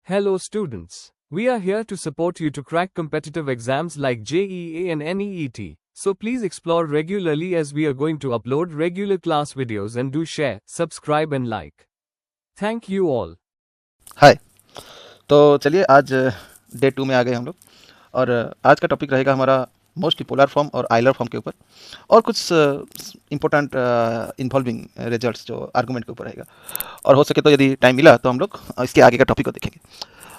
Hello students. We are here to support you to crack competitive exams like JEA and NEET. So please explore regularly as we are going to upload regular class videos and do share, subscribe and like. Thank you all. हाय। तो चलिए आज day 2 में आ गए हम लोग और आज का टॉपिक रहेगा हमारा मोस्टली पोलर फॉर्म और आइलर फॉर्म के ऊपर और कुछ इम्पोर्टेंट इन्वॉल्विंग रिजल्ट्स जो आर्गूमेंट के ऊपर रहेगा और हो सके तो यदि टाइम मिला तो हम लोग इसके आगे का टॉपिक को देखेंगे।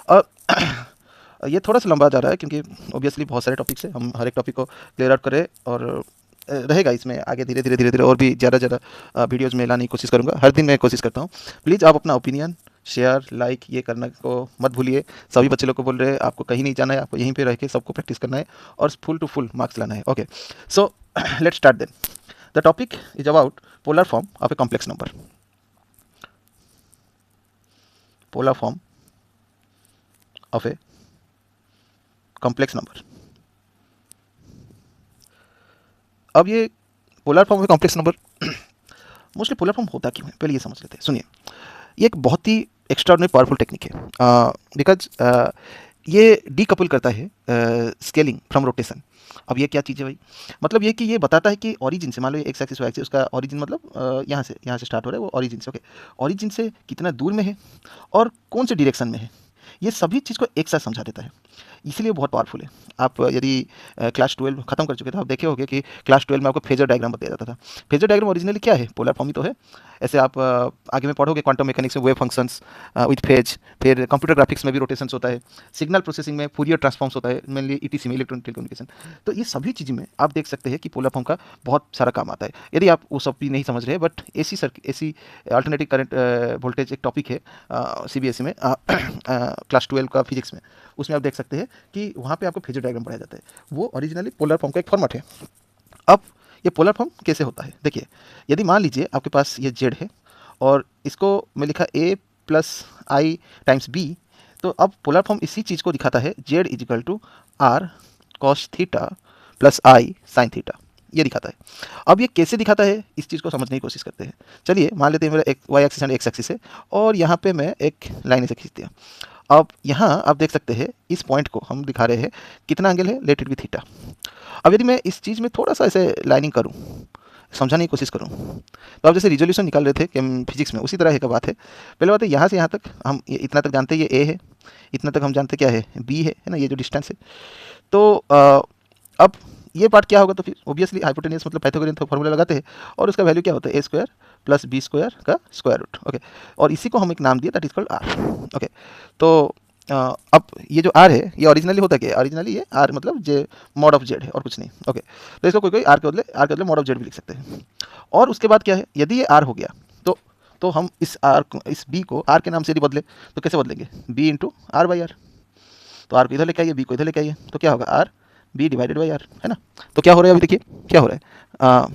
और ये थोड़ा सा लंबा जा रहा है क्योंकि ऑब्वियसली बहुत सारे टॉपिक्स है, हम हर एक टॉपिक को क्लियर आउट करें और रहेगा इसमें आगे धीरे धीरे और भी ज़्यादा वीडियोज़ में लाने की कोशिश करूँगा। हर दिन मैं कोशिश करता हूँ। प्लीज़ आप अपना ओपिनियन शेयर लाइक ये करना को मत भूलिए। सभी बच्चे लोग को बोल रहे हैं आपको कहीं नहीं जाना है, आपको यहीं पे रह के सबको प्रैक्टिस करना है और फुल टू फुल मार्क्स लाना है। Okay, so let's start then. The topic is about polar form of a complex number. Polar form of a complex number. अब ये polar form of a complex number mostly polar form होता क्यों है पहले ये समझ लेते हैं। सुनिए, ये एक बहुत ही एक्स्ट्राऑर्डिनरी पावरफुल टेक्निक है बिकॉज ये डीकपल करता है स्केलिंग फ्रॉम रोटेशन। अब ये क्या चीज़ है भाई? मतलब ये कि ये बताता है कि ओरिजिन से, मान लो एक्स एक्सिस वाई एक्सिस, उसका ओरिजिन मतलब यहाँ से स्टार्ट हो रहा है, वो ओरिजिन से। ओके, ओरिजिन से कितना दूर में है और कौन से डायरेक्शन में है, ये सभी चीज़ को एक साथ समझा देता है। इसीलिए बहुत पावरफुल है। आप यदि क्लास 12 खत्म कर चुके थे, आप देखे होंगे कि क्लास 12 में आपको फेजर डायग्राम बताया जाता था। फेजर डायग्राम ओरिजिनली क्या है? पोलर फॉर्म ही तो है। ऐसे आप आगे में पढ़ोगे क्वांटम मैकेनिक्स में वेव फंक्शंस विथ फेज, फिर कंप्यूटर ग्राफिक्स में भी रोटेशंस होता है, सिग्नल प्रोसेसिंग में फूरियर ट्रांसफॉर्म्स होता है, मेनली ईटीसी में, इलेक्ट्रॉनिक टेलीकम्युनिकेशन। तो ये सभी चीज़ में आप देख सकते हैं कि पोलर फॉर्म का बहुत सारा काम आता है। यदि आप वो सब भी नहीं समझ रहे, but AC alternative current voltage एक टॉपिक है सीबीएसई में क्लास 12 का फिजिक्स में, उसमें आप देख सकते हैं कि वहाँ पे आपको फेजर डायग्राम पढ़ाया जाता है। वो ओरिजिनली पोलर फॉर्म का एक फॉर्मेट है। अब ये पोलर फॉर्म कैसे होता है देखिए, यदि मान लीजिए आपके पास ये जेड है और इसको मैं लिखा a plus i times b, तो अब पोलर फॉर्म इसी चीज़ को दिखाता है, z is equal to r cos theta plus i sine theta, ये दिखाता है। अब ये कैसे दिखाता है इस चीज़ को समझने की कोशिश करते हैं। चलिए मान लेते हैं मेरा एक y axis and x axis है और यहाँ पे मैं एक लाइन ऐसे खींच दिया। अब यहाँ आप देख सकते हैं इस पॉइंट को हम दिखा रहे हैं कितना एंगल है, लेट इट बी थीटा। अब यदि मैं इस चीज़ में थोड़ा सा ऐसे लाइनिंग करूँ, समझाने की कोशिश करूँ, तो आप जैसे रिजोल्यूशन निकाल रहे थे कि हम फिजिक्स में, उसी तरह का बात है। पहले बात है यहाँ से यहाँ तक हम इतना तक जानते हैं ये ए है, इतना तक हम जानते हैं क्या है, बी है ना, ये जो डिस्टेंस है। तो अब ये पार्ट क्या होगा, तो फिर ऑब्वियसली हाइपोटेनियस मतलब पाइथागोरियन फॉर्मूला लगाते हैं और उसका वैल्यू क्या होता है, a square plus b square का स्क्वायर रूट। ओके, और इसी को हम एक नाम दिया, that is called r. Okay, तो अब ये जो आर है ये ओरिजिनली होता क्या है? ओरिजिनली ये आर मतलब जे मॉड ऑफ जेड है और कुछ नहीं। ओके, तो इसको कोई आर के बदले मॉड ऑफ जेड भी लिख सकते हैं। और उसके बाद क्या है, यदि ये आर हो गया तो हम इस बी को आर के नाम से यदि बदले तो कैसे बदलेंगे, b into r by r. तो आर को इधर लेके आइए, बी को इधर लेके आइए, तो क्या होगा, r b divided by r, है ना। तो क्या हो रहा है, अभी देखिए क्या हो रहा है।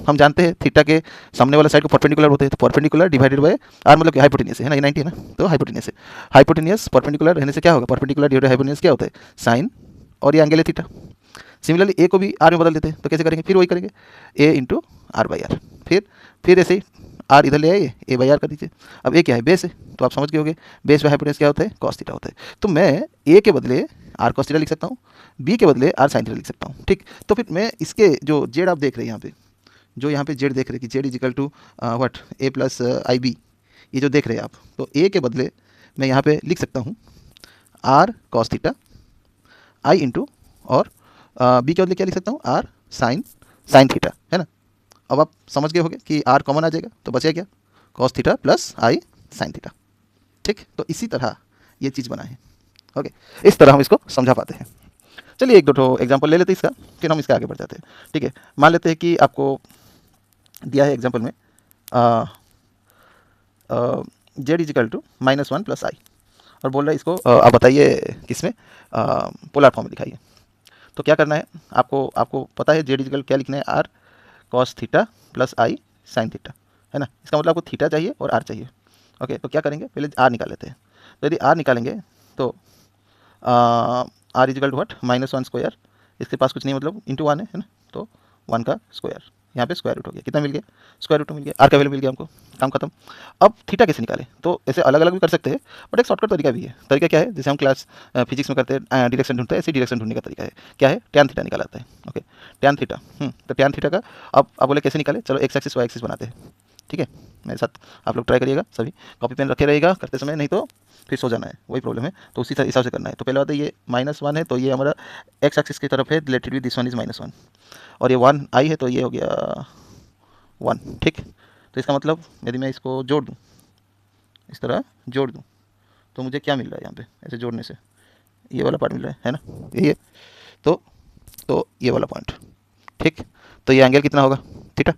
हम जानते हैं थीटा के सामने वाला साइड को परपेंडिकुलर होते हैं, तो परपेंडिकुलर डिवाइडेड बाय आर मतलब हाइपोटेनियस है ना, ये 90 है ना, तो हाइपोटेनियस है। हाइपोटेनियस परपेंडिकुलर रहने से क्या होगा, परपेंडिकुलर डिवाइडेड हाइपोटेनियस क्या होता है, साइन, और ये एंगल है थीटा। सिमिलरली ए को भी आर में बदल देते हैं, तो कैसे करेंगे, फिर वही करेंगे, ए इंटू आर बाई आर। फिर ऐसे ही आर इधर ले आइए, ए बाई आर कर दीजिए। अब ए क्या है, बेस है, तो आप समझ गए होंगे बेस बाय हाइपोटेनस क्या होता है, कॉस थीटा होता है। तो मैं ए के बदले आर कॉस थीटा लिख सकता हूँ, बी के बदले आर साइन थीटा लिख सकता हूँ। ठीक, तो फिर मैं इसके जो जेड आप देख रहे हैं यहाँ पे, जो यहाँ पे जेड देख रहे हैं कि z is equal to what, a plus i b, ये जो देख रहे हैं आप, तो ए के बदले मैं यहाँ पे लिख सकता हूँ r cos theta i into, और बी के बदले क्या लिख सकता हूँ, आर साइन थीटा, है ना। अब आप समझ गए होंगे कि आर कॉमन आ जाएगा तो बचेगा क्या, cos theta plus i sine theta. ठीक, तो इसी तरह ये चीज़ बना है। ओके, इस तरह हम इसको समझा पाते हैं। चलिए एक दो एग्जांपल ले लेते हैं इसका, फिर हम इसके आगे बढ़ जाते हैं। ठीक है, मान लेते हैं कि आपको दिया है एग्जांपल में Z is equal to -1 plus i, और बोल रहा है इसको आप बताइए किसमें, पोलर फॉर्म में दिखाइए। तो क्या करना है, आपको पता है जेड इज इक्वल क्या लिखना है, r cos theta plus i sine theta, है ना। इसका मतलब आपको थीटा चाहिए और आर चाहिए। ओके, तो क्या करेंगे, पहले आर निकाल लेते हैं। तो यदि आर निकालेंगे तो r is equal to what, -1 square, इसके पास कुछ नहीं मतलब इंटू 1 है ना, तो 1 का स्क्वायर, यहाँ पे स्क्वायर रूट हो गया, कितना मिल गया, स्क्वायर रूट मिल गया, आर का वैल्यू मिल गया हमको, काम खत्म। अब थीटा कैसे निकालें, तो ऐसे अलग अलग भी कर सकते हैं, बट एक शॉर्टकट तरीका भी है। तरीका क्या है, जैसे हम क्लास फिजिक्स में करते हैं, डायरेक्शन ढूंढते हैं, ऐसे डायरेक्शन ढूंढने का तरीका है, क्या है, टैन थीटा निकाला जाता है। ओके, टैन थीटा, तो टैन थीटा का अब बोले कैसे निकाले, चलो एक्स एक्सिस वाई एक्सिस बनाते हैं, ठीक है, मेरे साथ आप लोग ट्राई करिएगा, सभी कॉपी पेन रखे रहेगा करते समय, नहीं तो फिर सो जाना है, वही प्रॉब्लम है, तो उसी हिसाब से करना है। तो पहले बात है, ये -1 है, तो ये हमारा एक्स एक्सिस की तरफ है, related with this one is -1, और ये 1 आई है, तो ये हो गया 1, ठीक। तो इसका मतलब यदि मैं इसको जोड़ दूँ, इस तरह जोड़ दूँ, तो मुझे क्या मिल रहा है यहाँ पे, ऐसे जोड़ने से ये वाला पार्ट मिल रहा है ना, ये तो ये वाला पॉइंट, ठीक। तो ये एंगल कितना होगा, थीटा।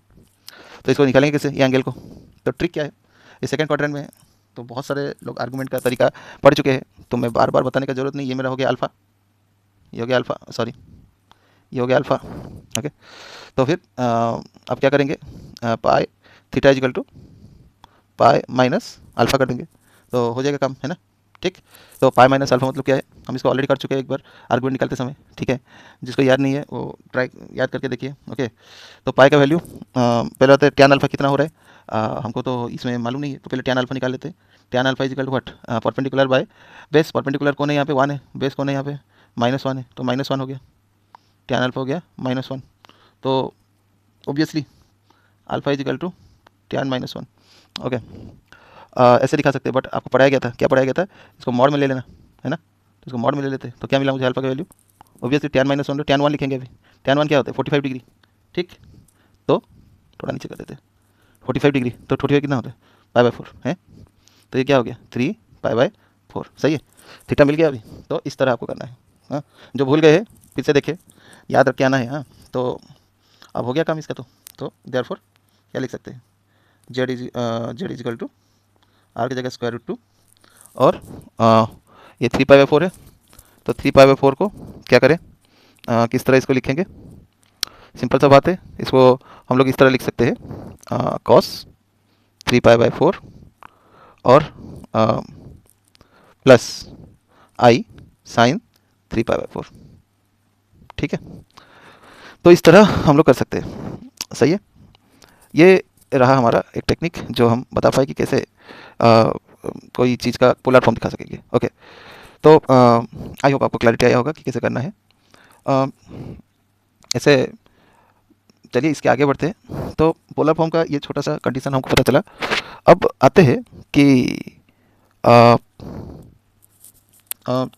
तो इसको निकालेंगे कैसे, ये एंगल को, तो ट्रिक क्या है, ये सेकंड क्वाड्रेंट में है, तो बहुत सारे लोग आर्गूमेंट का तरीका पढ़ चुके हैं, तो मैं बार बार बताने की ज़रूरत नहीं। ये मेरा हो गया अल्फ़ा, ये हो गया अल्फ़ा, सॉरी ये हो गया अल्फ़ा, ओके। तो फिर अब क्या करेंगे, pi theta is equal to pi minus alpha कर देंगे, तो हो जाएगा काम, है ना, ठीक। तो पाई माइनस अल्फ़ा मतलब क्या है, हम इसको ऑलरेडी कर चुके हैं एक बार आर्गुमेंट निकालते समय, ठीक है। जिसको याद नहीं है वो ट्राई याद करके देखिए, ओके। तो पाई का वैल्यू पहले होता है टैन अल्फ़ा कितना हो रहा है, हमको तो इसमें मालूम नहीं है, तो पहले टैन अल्फ़ा निकाल लेते हैं। Tan alpha is equal to what, perpendicular by base, perpendicular कौन है यहाँ पे 1 है, बेस कौन है यहाँ पे -1 है, तो -1 हो गया, टैन अल्फ़ा हो गया -1, तो obviously alpha is equal to tan -1, okay. ऐसे दिखा सकते हैं, बट आपको पढ़ाया गया था, क्या पढ़ाया गया था, इसको मॉड में ले लेना, है ना, तो इसको मॉड में ले लेते, तो क्या मिला मुझे अल्फ़ा का वैल्यू, ऑब्वियसली टैन -1, टैन 1 लिखेंगे अभी, टैन 1 क्या होता है 45 डिग्री, ठीक। तो थोड़ा नीचे कर देते, 45 डिग्री, तो 45 कितना होता है π/4 है, तो ये क्या हो गया 3 π/4, सही है, थीटा मिल गया अभी। तो इस तरह आपको करना है, हाँ, जो भूल गए फिर से देखे, याद रख के आना है, हाँ। तो अब हो गया काम इसका, तो देयरफॉर क्या लिख सकते हैं, जेड इजिकल टू आर की जगह √2, और ये 3 π/4 है, तो 3 π/4 को क्या करें, किस तरह इसको लिखेंगे, सिंपल सा बात है, इसको हम लोग इस तरह लिख सकते हैं, कॉस 3 π/4 और प्लस आई साइन 3 π/4, ठीक है। तो इस तरह हम लोग कर सकते हैं, सही है। ये रहा हमारा एक टेक्निक जो हम बता पाए कि कैसे कोई चीज़ का पोलर फॉर्म दिखा सकेंगे, ओके। तो आई होप आपको क्लैरिटी आया होगा कि कैसे करना है। ऐसे चलिए इसके आगे बढ़ते हैं। तो पोलर फॉर्म का ये छोटा सा कंडीशन हमको पता चला। अब आते हैं कि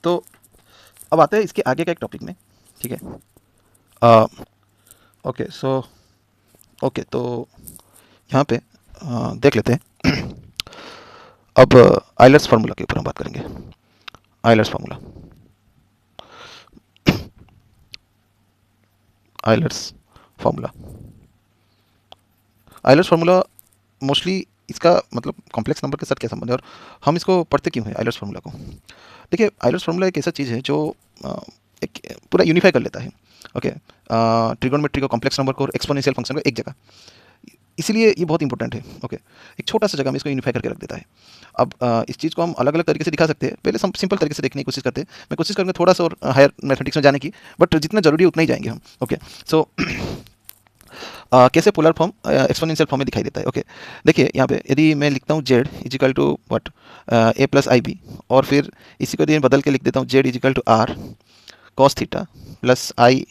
तो अब आते हैं इसके आगे का एक टॉपिक में, ठीक है। ओके सो ओके, तो यहाँ पे देख लेते हैं। अब आइलर्स फार्मूला के ऊपर हम बात करेंगे। Euler's formula, Euler's formula, Euler's formula mostly इसका मतलब कॉम्प्लेक्स नंबर के साथ क्या संबंध है और हम इसको पढ़ते क्यों हैं आइलर्स फार्मूला को। देखिए आइलर्स फार्मूला एक ऐसा चीज़ है जो एक पूरा यूनिफाई कर लेता है, ओके, ट्रिगोनोमेट्री को, कॉम्प्लेक्स नंबर को और एक्सपोनेंशियल फंक्शन को एक जगह, इसीलिए ये बहुत इंपॉर्टेंट है, ओके। एक छोटा सा जगह में इसको यूनिफाई करके रख देता है। अब इस चीज़ को हम अलग अलग तरीके से दिखा सकते हैं, पहले सिंपल तरीके से देखने की कोशिश करते हैं। मैं कोशिश करूँगा थोड़ा सा और हायर मैथमेटिक्स में जाने की, बट जितना जरूरी है उतना ही जाएंगे हम, ओके। सो कैसे पोलर फॉर्म एक्सपोनेंशियल फॉर्म में दिखाई देता है, ओके। देखिए यहाँ पे यदि मैं लिखता हूँ z is equal to what a+ib, और फिर इसी को यदि बदल के लिख देता हूँ z is equal to r cos theta plus i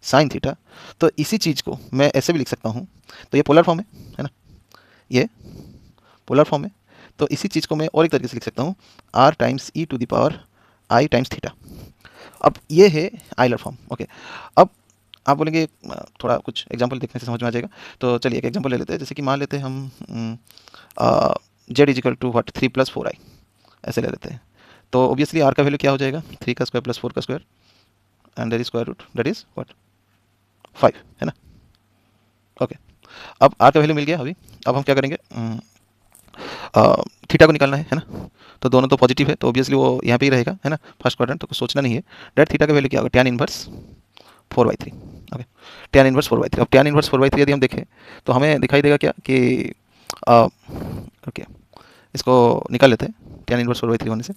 sine theta, तो इसी चीज़ को मैं ऐसे भी लिख सकता हूँ। तो ये पोलर फॉर्म है ना, ये पोलर फॉर्म है। तो इसी चीज़ को मैं और एक तरीके से लिख सकता हूँ, r times e to the power i times theta. अब ये है आइलर फॉर्म, ओके। अब आप बोलेंगे थोड़ा कुछ एग्जांपल देखने से समझ में आ जाएगा, तो चलिए एक एग्जांपल ले लेते हैं। जैसे कि मान लेते हैं हम Z is equal to what 3 + 4i, ऐसे ले लेते हैं। तो ऑब्वियसली आर का वैल्यू क्या हो जाएगा, 3 का स्क्वायर प्लस 4 का square and there is square root, that is what 5, है ना, ओके। अब आर का वैल्यू मिल गया अभी। अब हम क्या करेंगे, थीटा को निकालना है ना, तो दोनों तो पॉजिटिव है, तो ऑब्वियसली वो यहाँ पे ही रहेगा, है ना, फर्स्ट क्वाड्रेंट, तो कुछ सोचना नहीं है। डेट थीटा का वैल्यू क्या होगा, tan inverse 4/3, okay, tan inverse 4/3। अब टैन इनवर्स 4/3 यदि हम देखें तो हमें दिखाई देगा क्या कि ओके, इसको निकाल लेते हैं टैन इनवर्स 4/3 होने से।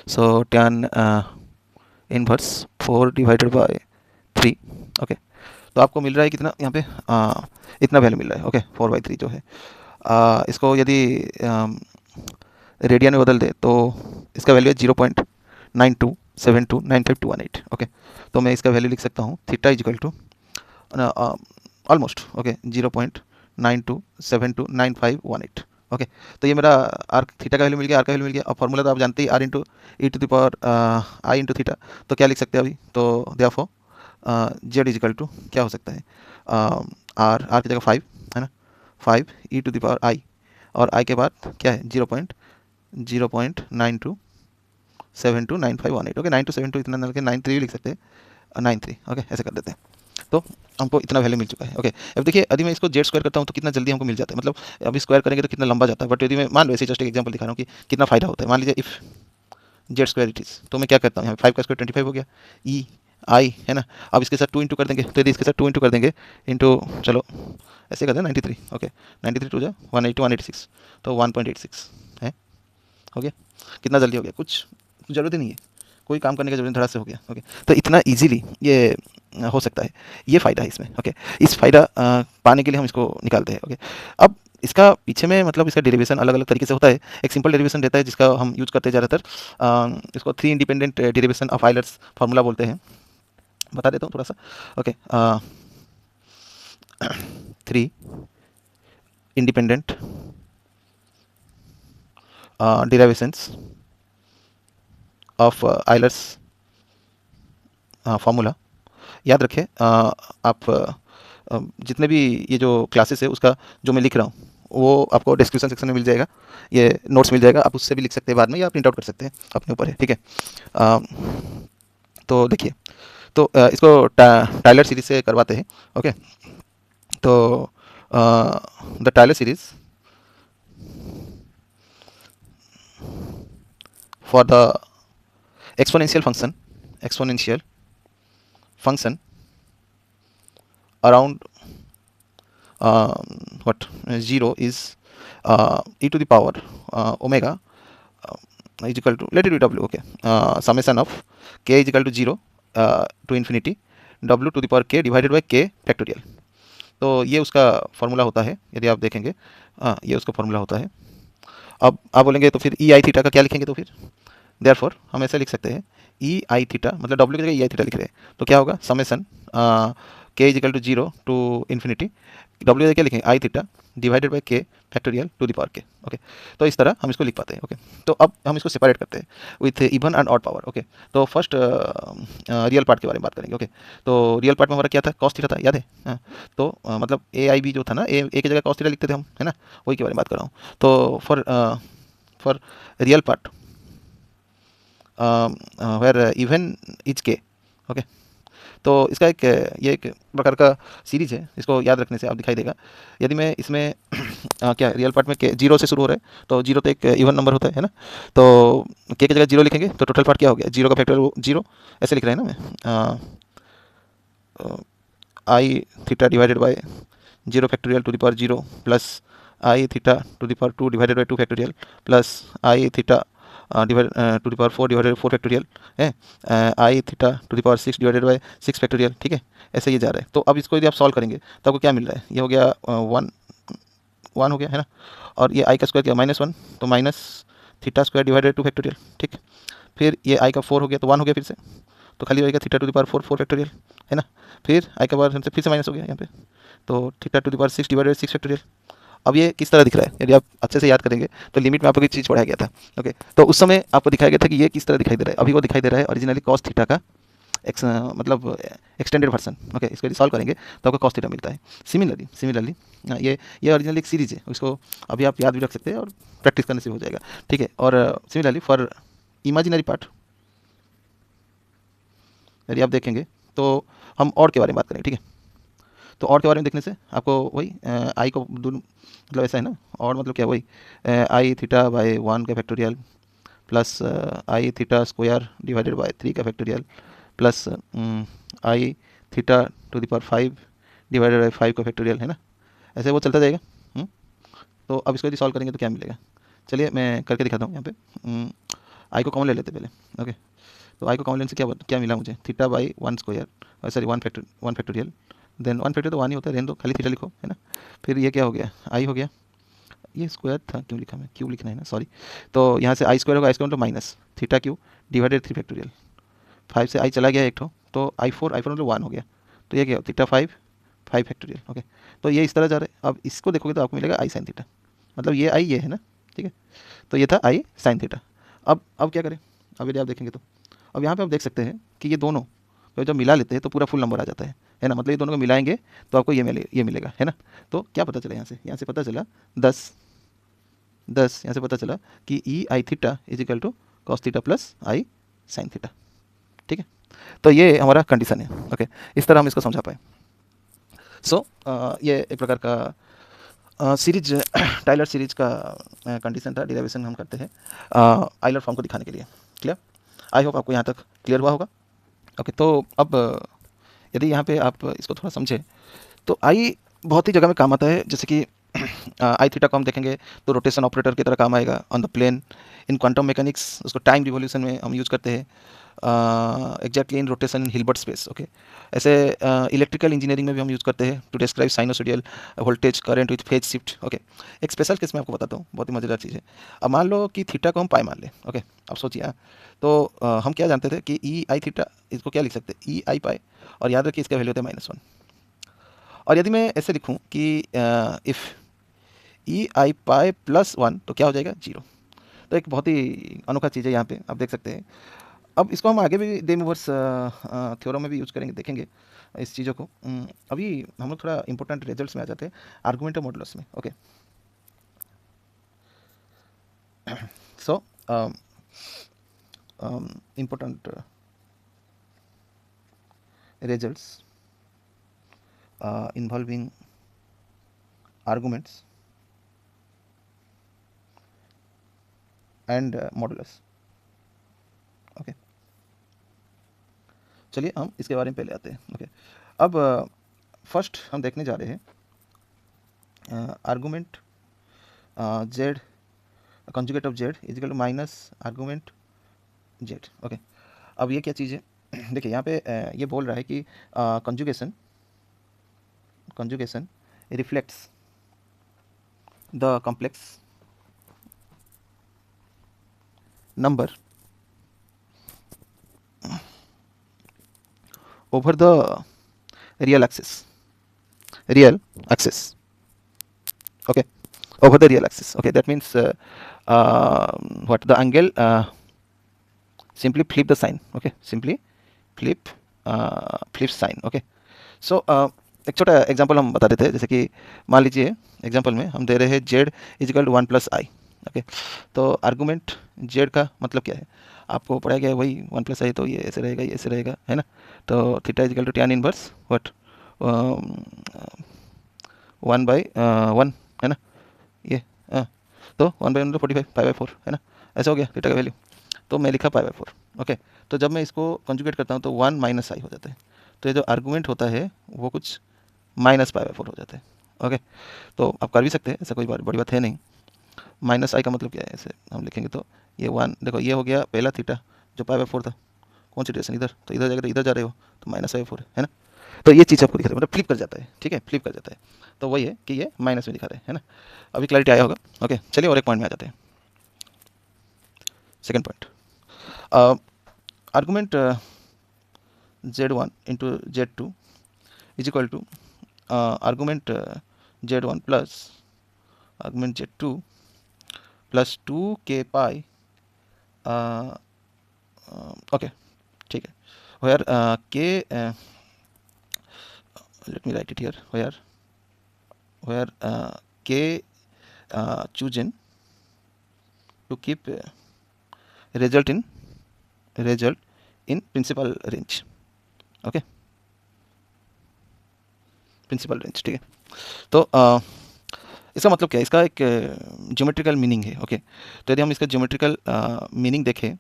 सो टैन इनवर्स 4 / 3, ओके। तो आपको मिल रहा है कितना यहाँ पे इतना वैल्यू मिल रहा है। ओके 4/3 जो है इसको यदि रेडियन में बदल दे तो इसका वैल्यू है 0.92729521 ओके। तो मैं इसका वैल्यू लिख सकता हूँ theta is equal to almost okay 0.92729518 okay. तो ये मेरा आर थीटा का वैल्यू मिल गया, आर का वैल्यू मिल गया। अब फॉर्मूला तो आप जानते ही r into e to the power i into theta. तो क्या लिख सकते हैं अभी, तो therefore Z is equal to क्या हो सकता है आर की जगह 5 है ना, 5 ई टू द पावर आई और आई के बाद क्या है 0.92729518 ओके। 9272 इतना ना, 93 भी लिख सकते हैं 93 ओके, ऐसे कर देते हैं। तो हमको इतना वैल्यू मिल चुका है ओके। अब देखिए यदि मैं इसको जेड स्क्वायर करता हूँ तो कितना जल्दी हमको मिल जाता है, मतलब अभी स्क्वायर करेंगे तो कितना लंबा जाता है, बट यदि मैं मान लो ऐसे जस्ट एक एग्जांपल दिखा रहा हूँ कि कितना फायदा होता है। मान लीजिए if Z square it is, तो मैं क्या करता हूँ यहाँ 5 का स्क्वायर 25 हो गया ई आई है ना। अब इसके साथ 2 इंटू कर देंगे, तो यदि इसके साथ 2 इंटू कर देंगे इंटू चलो ऐसे कर दें 93 ओके, 93 टू जा 186 तो 1.86 है हो गया। कितना जल्दी हो गया, कुछ ज़रूरत ही नहीं है, कोई काम करने की जरूरत नहीं, धड़ा से हो गया ओके। तो इतना इजीली ये हो सकता है, ये फ़ायदा है इसमें ओके। इस फ़ायदा पाने के लिए हम इसको निकालते हैं ओके। अब इसका पीछे में मतलब इसका डेरिवेशन अलग अलग तरीके से होता है। एक सिंपल डेरिवेशन रहता है जिसका हम यूज करते हैं ज़्यादातर, इसको 3 independent derivation of Euler's formula बोलते हैं। बता देता हूँ थोड़ा सा okay. 3 independent derivations of Euler's formula. याद रखें आप जितने भी ये जो क्लासेस है उसका जो मैं लिख रहा हूँ वो आपको डिस्क्रिप्शन सेक्शन में मिल जाएगा, ये नोट्स मिल जाएगा, आप उससे भी लिख सकते हैं बाद में या प्रिंट आउट कर सकते हैं, अपने ऊपर है ठीक है। तो देखिए तो इसको टायलर सीरीज से करवाते हैं ओके। तो the Tyler series for the exponential function around what 0 is e to the power omega is equal to, let it be w okay, summation of k is equal to 0 to infinity w to the power k divided by k factorial। तो ये उसका formula होता है, यदि आप देखेंगे ये उसका फॉर्मूला होता है। अब आप बोलेंगे तो फिर ई आई थीटा का क्या लिखेंगे, तो फिर देयरफॉर हम ऐसे लिख सकते हैं ई आई थीटा, मतलब डब्ल्यू की जगह ई आई थीटा लिख रहे हैं तो क्या होगा summation k is equal to 0 to infinity डब्ल्यू जगह क्या लिखेंगे i theta divided by k factorial to the power k okay. तो इस तरह हम इसको लिख पाते हैं ओके। तो अब हम इसको सेपरेट करते हैं with even and odd power okay. तो फर्स्ट रियल पार्ट के बारे में बात करेंगे ओके। तो रियल पार्ट में हमारा क्या था, कॉस थीटा था, याद है तो मतलब ए आई बी जो था ना, ए की जगह कॉस थीटा लिखते थे हम है ना, वही के बारे में बात कर रहा हूँ। तो for real part where even is k okay. तो इसका एक ये एक प्रकार का सीरीज है, इसको याद रखने से आप दिखाई देगा। यदि मैं इसमें क्या रियल पार्ट में के 0 से शुरू हो रहा है तो 0 तो एक इवन नंबर होता है ना, तो के की जगह 0 लिखेंगे तो टोटल पार्ट क्या हो गया, 0 का फैक्टर 0 ऐसे लिख रहे हैं ना मैं i theta divided by 0 factorial to the power 0 plus i theta to the power 2 divided by 2 factorial plus i theta divide to the power 4 divided 4 factorial है i theta to the power 6 divided by 6 factorial ठीक है, ऐसे ये जा रहा है। तो अब इसको यदि आप सॉल्व करेंगे तो आपको क्या मिल रहा है, ये हो गया 1 हो गया है ना, और ये आई का स्क्वायर क्या -1 तो minus theta square divided 2 factorial ठीक। फिर ये आई का 4 हो गया तो 1 हो गया फिर से, तो खाली रहेगा theta to the power 4 factorial है ना। फिर आई का पावर फिर से माइनस हो गया यहाँ पे, तो theta to the power 6 divided 6 factorial. अब ये किस तरह दिख रहा है, यदि आप अच्छे से याद करेंगे तो लिमिट में आपको एक चीज़ पढ़ाया गया था ओके। तो उस समय आपको दिखाया गया था कि ये किस तरह दिखाई दे रहा है, अभी वो दिखाई दे रहा है ओरिजिनली कॉस थीटा का मतलब एक्सटेंडेड वर्सन ओके। इसको यदि सॉल्व करेंगे तो आपको कॉस थीटा मिलता है। सिमिलरली ये ओरिजिनल एक सीरीज है, इसको अभी आप याद भी रख सकते हैं और प्रैक्टिस करने से हो जाएगा ठीक है। और सिमिलरली फॉर इमेजिनरी पार्ट यदि आप देखेंगे तो हम और के बारे में बात करेंगे ठीक है। तो और के बारे में देखने से आपको वही आई को मतलब ऐसा है ना, और मतलब क्या वही आई थीटा बाय 1 का factorial plus i theta square divided by 3 का factorial plus i theta to the power 5 divided by 5 का फैक्टोरियल है ना, ऐसे वो चलता जाएगा। तो अब इसको यदि सॉल्व करेंगे तो क्या मिलेगा, चलिए मैं करके दिखाता हूँ यहाँ पे। आई को कॉमन ले लेते पहले ओके। तो आई को कॉमन लेने से क्या मिला मुझे, theta by 1 square sorry 1 factorial then 1 factorial तो 1 ही होता है, रहने दो, खाली थीटा लिखो, है ना। फिर ये क्या हो गया, आई हो गया, ये स्क्वायर था, क्यों लिखा मैं, क्यूब लिखना है ना, सॉरी। तो यहाँ से आई स्क्वायर होगा, आई स्क्वायर मतलब minus theta Q divided 3 factorial, 5 से आई चला गया एक ठो, तो आई फोर मतलब 1 हो गया, तो ये क्या थीटा 5 फैक्टोरियल, ओके। तो ये इस तरह जा रहे हैं, अब इसको देखोगे तो आपको मिलेगा आई साइन थीटा, मतलब ये आई ये है ना, ठीक है। तो ये था आई साइन थीटा। अब क्या करें, अब यदि आप देखेंगे तो अब यहाँ पे आप देख सकते हैं कि ये दोनों तो जब मिला लेते हैं तो पूरा फुल नंबर आ जाता है ना, मतलब ये दोनों को मिलाएंगे तो आपको ये मिलेगा, है ना। तो क्या पता चला यहाँ से पता चला 10 यहाँ से पता चला कि e i theta is equal to cos theta plus i sine theta, ठीक है। तो ये हमारा कंडीशन है, ओके। इस तरह हम इसको समझा पाए। सो ये एक प्रकार का सीरीज टाइलर सीरीज का कंडीशन था, डिराइवेशन हम करते हैं आइलर फॉर्म को दिखाने के लिए। क्लियर, आई होप आपको यहाँ तक क्लियर हुआ होगा, ओके। तो अब यदि यहाँ पे आप इसको थोड़ा समझें तो आई बहुत ही जगह में काम आता है, जैसे कि आई थीटा को हम देखेंगे तो रोटेशन ऑपरेटर की तरह काम आएगा on the plane. In quantum mechanics उसको टाइम रिवॉल्यूशन में हम यूज़ करते हैं, exactly in rotation in Hilbert space, okay. ऐसे इलेक्ट्रिकल इंजीनियरिंग में भी हम यूज़ करते हैं to describe sinusoidal voltage current with phase shift, okay. एक स्पेशल केस में आपको बताता हूँ, बहुत ही मज़ेदार चीज़ है। अब मान लो कि थीटा को हम पाई मान लें, ओके। अब सोचिए तो हम क्या जानते थे कि ई आई थीटा, इसको क्या लिख सकते हैं, ई आई पाई, और याद रखिए इसका वैल्यू होता है -1। और यदि मैं ऐसे लिखूँ कि if E I pi plus 1 तो क्या हो जाएगा, 0। तो एक बहुत ही अनोखा चीज़ है यहाँ पे, आप देख सकते हैं। अब इसको हम आगे भी डे मूवर्स थ्योरम में भी यूज़ करेंगे, देखेंगे इस चीज़ों को। अभी हम लोग थोड़ा इंपॉर्टेंट रिजल्ट्स में आ जाते हैं, आर्गुमेंट और मॉडुलस में, okay. So important results involving arguments and modulus, okay. चलिए हम इसके बारे में पहले आते हैं, ओके। अब फर्स्ट हम देखने जा रहे हैं argument z conjugate of z is equal to minus argument z, okay. अब ये क्या चीज़ है, देखिए यहाँ पे ये बोल रहा है कि conjugation reflects the complex number over the real axis, okay, over the real axis, okay. That means what the angle, simply flip the sign, okay, simply flip sign, okay. So एक छोटा एग्जांपल हम बता देते हैं, जैसे कि मान लीजिए एग्जांपल में हम दे रहे हैं z is equal to 1 plus i, okay. तो आर्गूमेंट z का मतलब क्या है, आपको पढ़ाया गया है वही 1 प्लस आई, तो ये ऐसे रहेगा, ये ऐसे रहेगा, है ना। तो theta is equal to tan inverse what 1/1, है ना, ये तो 1/1 मतलब 45 π/4, है ना। ऐसा हो गया थीटा का वैल्यू, तो मैं लिखा π/4, ओके। तो जब मैं इसको कंजुगेट करता हूँ तो 1 माइनस आई हो जाता है, तो ये जो आर्गूमेंट होता है वो कुछ -π/4 हो जाता है, ओके। तो आप कर भी सकते हैं, ऐसा कोई बड़ी बात है नहीं। माइनस आई का मतलब क्या है, ऐसे हम लिखेंगे तो ये 1, देखो ये हो गया पहला थीटा जो π/4 था, कौन सी डायरेक्शन, इधर, तो इधर जाएगा तो इधर जा रहे हो तो -π/4 है ना। तो ये चीज़ आपको दिखा रहा है, मतलब फ्लिप कर जाता है, ठीक है, फ्लिप कर जाता है। तो वही है कि ये माइनस में दिखा रहे हैं ना। अभी क्लैरिटी आया होगा, ओके। चलिए और एक पॉइंट में आ जाते हैं, second point. Argument z1 into z2 is equal to argument z1 plus argument z2 plus 2k pi, okay, ठीक है। Where k, let me write it here, where k chosen to keep result in principal range, okay, principal range, ठीक है। तो इसका मतलब क्या है, इसका एक ज्योमेट्रिकल मीनिंग है, ओके। तो यदि हम इसका ज्योमेट्रिकल मीनिंग देखें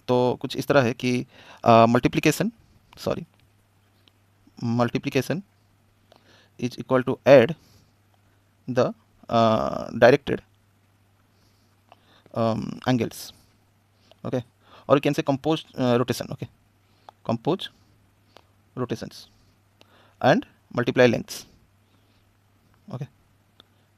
तो कुछ इस तरह है कि multiplication is equal to add the directed angles, okay, or you can say composed rotation, okay, composed rotations, and multiply lengths. Okay,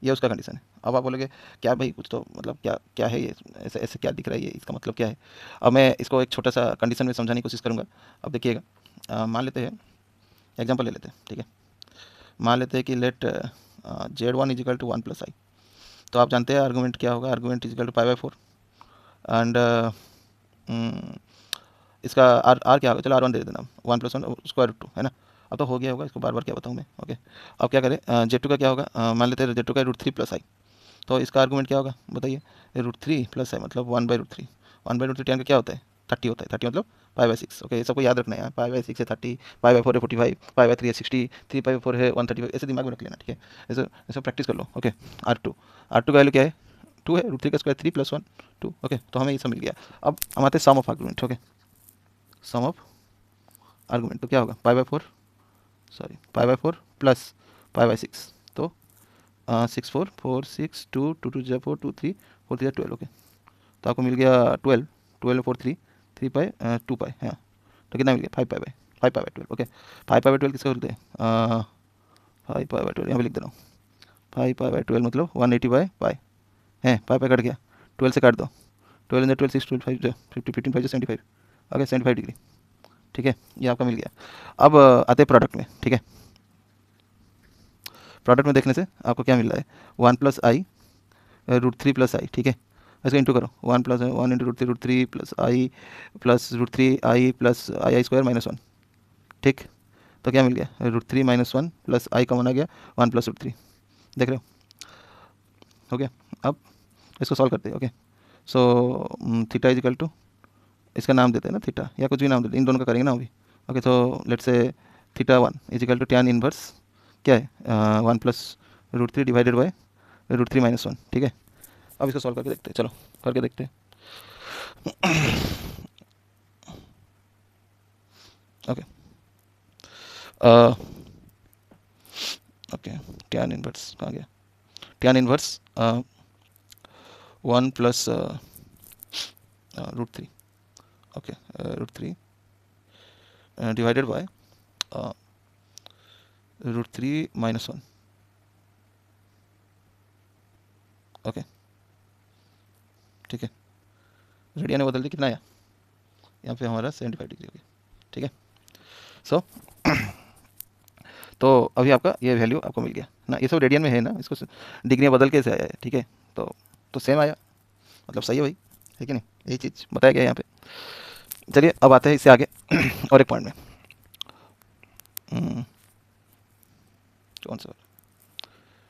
ये उसका कंडीशन है। अब आप बोलोगे क्या भाई कुछ तो मतलब क्या क्या है ये, ऐसे ऐसे क्या दिख रहा है, ये इसका मतलब क्या है। अब मैं इसको एक छोटा सा कंडीशन में समझाने की कोशिश करूँगा। अब देखिएगा, मान लेते हैं, एग्जांपल ले लेते हैं, ठीक है। मान लेते हैं कि let Z1 is equal to 1 plus i. तो आप जानते हैं आर्गूमेंट क्या होगा, argument is equal to π/4 and इसका आर क्या होगा, चलो R1 दे देना, 1 प्लस 1 स्क्वायर रूट 2 है ना। अब तो हो गया होगा, इसको बार बार क्या बताऊँ मैं। ओके, अब क्या करें, Z2 का क्या होगा, मान लेते हैं Z2 का रूट 3 प्लस आई। तो इसका आर्गूमेंट क्या होगा बताइए, रूट 3 प्लस आई मतलब 1/√3। 1/√3 tan का क्या होता है, 30 होता है। 30 मतलब π/6। ओके, ये सबको याद रखना है। π/6 है 30, π/4 है 45, π/3 है 60, 3π/4 है 135, ऐसे दिमाग में रख लेना, ठीक है। ऐसे ऐसे प्रैक्टिस कर लो। ओके, R2 का वैल्यू क्या है, 2 है, रूट 3 का स्क्वायर 3 प्लस 1 2। ओके, तो हमें ये सब मिल गया। अब हम आते हैं sum of argument. Okay, sum of argument तो क्या होगा, π/4 प्लस π/6। तो 6 4 4 6 2 2 2 4 2 3 4 3 12। ओके, तो आपको मिल गया 12, 12 4 3 3 पाई 2 पाई, हाँ। तो कितना मिल गया, 5 pi by 12। Okay, 5 pi by 12 किसको बोलते हैं, 5 पाई बाई 12 यहाँ पे लिख दे रहा हूँ। 5 पाई बाई 12 मतलब 180/पाई है। पाई कट गया, 12 से काट दो, 12 12 6 12 5 50 15 5 75। ओके, 75 डिग्री, ठीक है, ये आपका मिल गया। अब आते हैं प्रोडक्ट में, ठीक है। प्रोडक्ट में देखने से आपको क्या मिल रहा है, 1 प्लस आई रूट 3 प्लस आई, ठीक है। इसको इंटू करो, 1 प्लस 1 इंटू रूट 3 प्लस आई प्लस रूट 3 आई प्लस आई स्क्वायर -1, ठीक। तो क्या मिल गया, रूट 3 -1 प्लस आई कॉमन आ गया, 1 प्लस रूट 3। देख रहे हो गया। अब इसको सॉल्व करते हैं। Okay, so theta is equal to, इसका नाम देते हैं ना थीटा, या कुछ भी नाम देते हैं, इन दोनों का करेंगे ना अभी। ओके, तो let's say theta 1 is equal to tan inverse क्या है, 1 plus root 3 divided by root 3 -1, ठीक है। अब इसको सॉल्व करके देखते हैं, चलो करके देखते हैं। ओके, ओके, टैन इनवर्स कहाँ गया, tan inverse 1 plus root 3, okay, root 3 divided by root 3 -1। Okay, ठीक है, रेडियन ने बदल दी, कितना आया यहाँ पे हमारा 75 डिग्री हो गया, ठीक है। सो तो अभी आपका ये वैल्यू आपको मिल गया ना, ये सब रेडियन में है ना, इसको डिग्री में बदल के से आया है, ठीक है। तो सेम आया, मतलब सही है भाई, है कि नहीं, यही चीज़ बताया गया यहाँ पे। चलिए अब आते हैं इससे आगे और एक पॉइंट में, कौन सा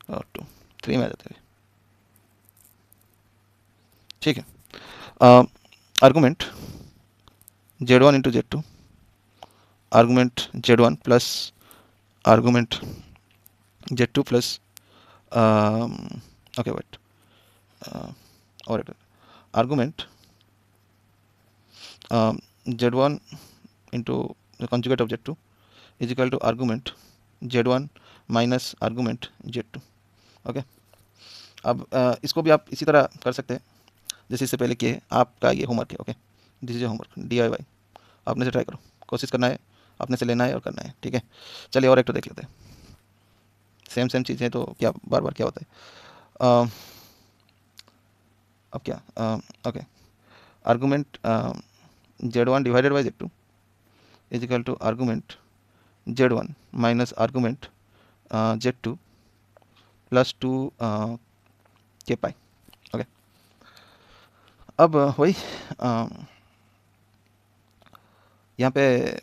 और 2 3 में आ जाते हैं, ठीक है। Argument Z1 into Z2, argument Z1 plus argument Z2 plus okay wait, और argument Z1 into the conjugate of Z2 is equal to argument Z1 minus argument Z2। Okay, अब इसको भी आप इसी तरह कर सकते हैं जैसे इससे पहले किए, आपका ये होमवर्क है। Okay, this is homework DIY, आपने से ट्राई करो, कोशिश करना है, अपने से लेना है और करना है, ठीक है। चलिए और एक तो देख लेते हैं, सेम चीज़ है तो क्या बार बार क्या होता है। अब क्या, okay, argument Z1 divided by Z2 is equal to argument Z1 minus argument Z2 plus 2 के पाई। ओके, अब वही यहाँ पे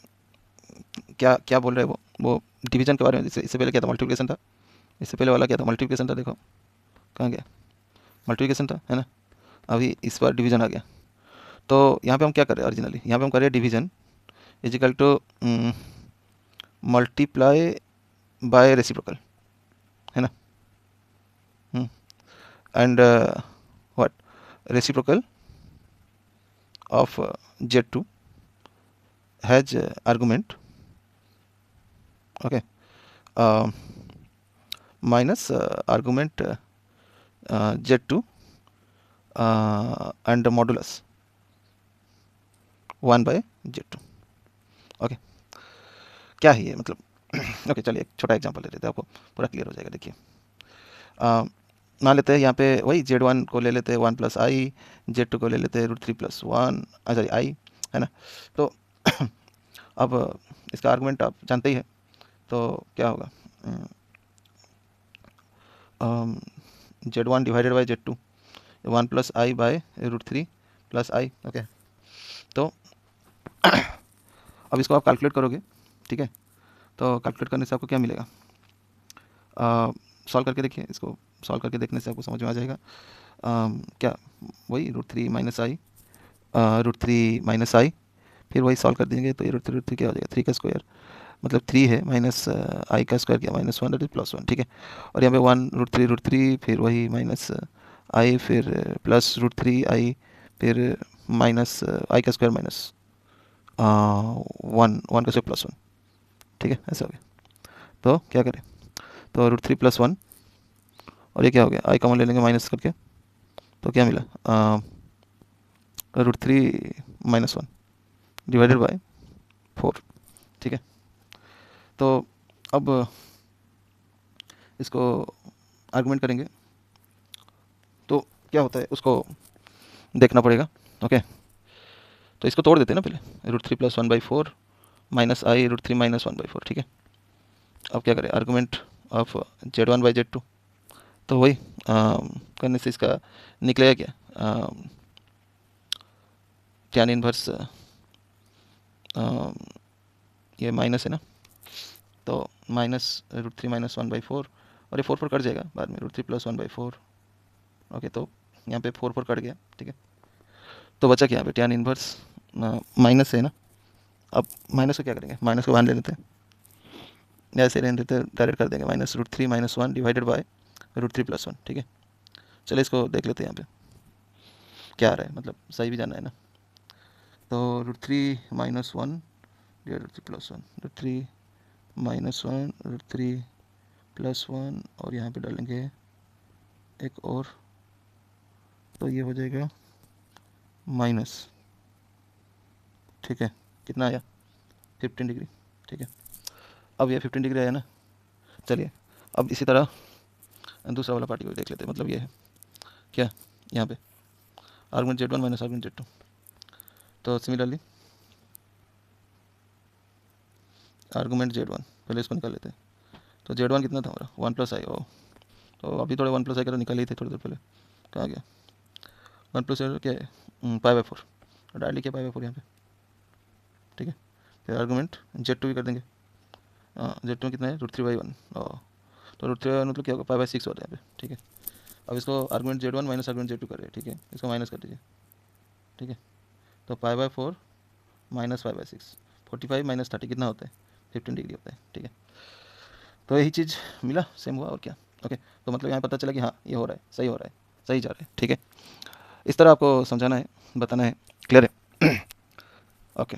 क्या क्या बोल रहे हैं वो डिवीजन के बारे में। इससे पहले क्या था, मल्टीप्लिकेशन था, इससे पहले वाला क्या था, मल्टीप्लिकेशन था। देखो कहाँ गया, मल्टीप्लिकेशन था, है ना। अभी इस बार डिवीजन आ गया। तो यहाँ पे हम क्या कर रहे हैं, ओरिजिनली यहाँ पे हम कर रहे हैं division is equal to multiply by reciprocal, है ना। And what, reciprocal of Z2 has argument, okay, minus argument Z2 and modulus 1/Z2। Okay, क्या है ये, मतलब ओके चलिए एक छोटा एग्जांपल ले लेते हैं, आपको पूरा क्लियर हो जाएगा। देखिए मान लेते हैं यहाँ पे वही Z1 को ले लेते हैं 1 प्लस आई, Z2 को ले लेते हैं √3 प्लस 1 सॉरी आई, है ना। तो अब इसका आर्गुमेंट आप जानते ही है, तो क्या होगा Z1 divided by Z2 1 plus i by √3 plus i. Okay तो अब इसको आप कैलकुलेट करोगे, ठीक है। तो कैलकुलेट करने से आपको क्या मिलेगा, सॉल्व करके देखिए, इसको सॉल्व करके देखने से आपको समझ में आ जाएगा। क्या वही √3 माइनस आई, √3 माइनस आई, फिर वही सॉल्व कर देंगे तो ये √3 क्या हो जाएगा 3 का स्क्वायर, मतलब 3 है माइनस आई का स्क्वायर किया -1 दैट इज +1, ठीक है। और यहाँ पे 1 √3 फिर वही माइनस आई फिर प्लस √3 आई फिर माइनस आई का स्क्वायर माइनस 1 का स्क्वायर +1, ठीक है। ऐसा हो गया, तो क्या करें, तो √3 + 1 और ये क्या हो गया, आई कॉमन ले लेंगे माइनस करके, तो क्या मिला √3 - 1 डिवाइडेड बाय 4, ठीक है। तो अब इसको आर्गुमेंट करेंगे तो क्या होता है उसको देखना पड़ेगा। ओके तो इसको तोड़ देते हैं ना पहले, √3 + 1/4 माइनस आई √3 - 1/4, ठीक है। अब क्या करें, आर्गुमेंट ऑफ Z1/Z2, तो वही करने से इसका निकलेगा क्या, tan इनवर्स ये माइनस है ना, तो माइनस √3 - 1/4 और ये 4 कट जाएगा बाद में, √3 + 1/4। ओके तो यहाँ पे 4 कट गया, ठीक है। तो बचा क्या यहाँ पे tan इनवर्स माइनस है ना, अब माइनस को क्या करेंगे, माइनस को बाहर ले लेते हैं, ऐसे रहने देते डायरेक्ट कर देंगे, -√3 - 1 डिवाइडेड बाय √3 + 1, ठीक है। चलिए इसको देख लेते हैं यहाँ पे क्या आ रहा है, मतलब सही भी जाना है ना। तो √3 - 1 डिवाइडेड +1, √3 - 1 √3 + 1 और यहाँ पे डालेंगे एक और, तो ये हो जाएगा माइनस, ठीक है। कितना आया 15 डिग्री, ठीक है। अब ये 15 डिग्री आया ना, चलिए अब इसी तरह दूसरा वाला पार्टी को देख लेते हैं, मतलब ये है क्या, यहाँ पे argument Z1 minus argument Z2, तो सिमिलरली आर्गुमेंट Z1 पहले इसको निकाल लेते हैं। तो Z1 कितना था हमारा 1 + आई, ओ तो अभी थोड़े 1 + आई का तो निकाल ही थे थोड़ी देर पहले, कहाँ गया 1 + आई क्या है π/4, डाल लिखिए π/4 यहाँ पे, ठीक है। फिर आर्गुमेंट Z2 भी कर देंगे, Z2 में कितना है √3/1, तो √3/1 मतलब क्या होगा π/6 हो रहा है यहाँ पे, ठीक है। अब इसको argument Z1 minus argument Z2 कर रहे हैं, ठीक है, इसको माइनस कर दीजिए, ठीक है। तो π/4 माइनस π/6, 45 - 30 कितना होता है 15 डिग्री होता है, ठीक है। तो यही चीज़ मिला, सेम हुआ और क्या। ओके तो मतलब यहाँ पता चला कि हाँ ये हो रहा है, सही हो रहा है, सही जा रहा है, ठीक है। इस तरह आपको समझाना है, बताना है, क्लियर है। ओके